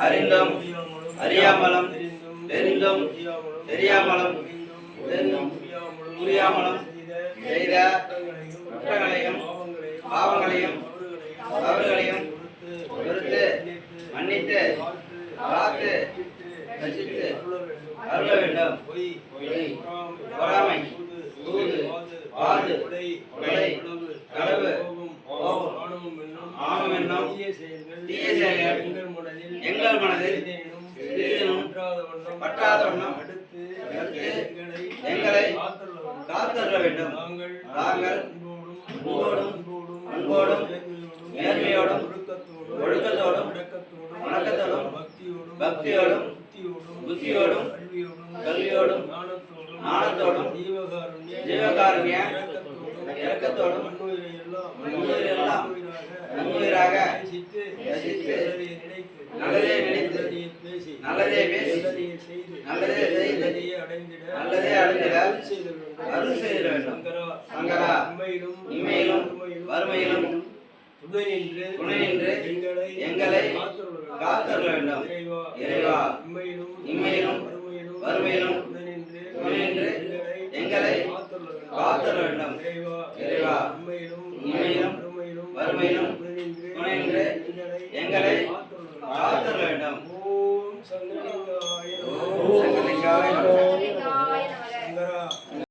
அறிந்தும் அறியாமலும் தெரிந்தும் தெரியாமலும் புரியாமலும் செய்த குற்றங்களையும் பாவங்களையும் தவறுகளையும் பொறுத்து மன்னித்து காத்து ரசித்து அருள வேண்டும். பொறாமை, சூது, வாது, கொலை, களவு, ஆணவம் என்னும் தீய செயல்கள் எங்கள் மனதில் பற்றாத வண்ணம் எங்களை காத்தருள வேண்டும். நாங்கள் அன்போடும் நேர்மையோடும் ஒழுக்கத்தோடும் வணக்கத்தோடும் பக்தியோடும் புத்தியோடும் கல்வியோடும் ஞானத்தோடும் ஜீவகாருண்ய இரக்கத்தோடும் நன்முயிராக ரசித்து நல்லதே நினைத்து நல்லதே பேசி நல்லதே செய்து நல்லதே அடைந்திட அருள் செய்திட வேண்டும். சங்கரா, இம்மையிலும் வறுமையிலும் துணை நின்று எங்களை காத்தருள வேண்டும். இறைவா, இம்மையிலும்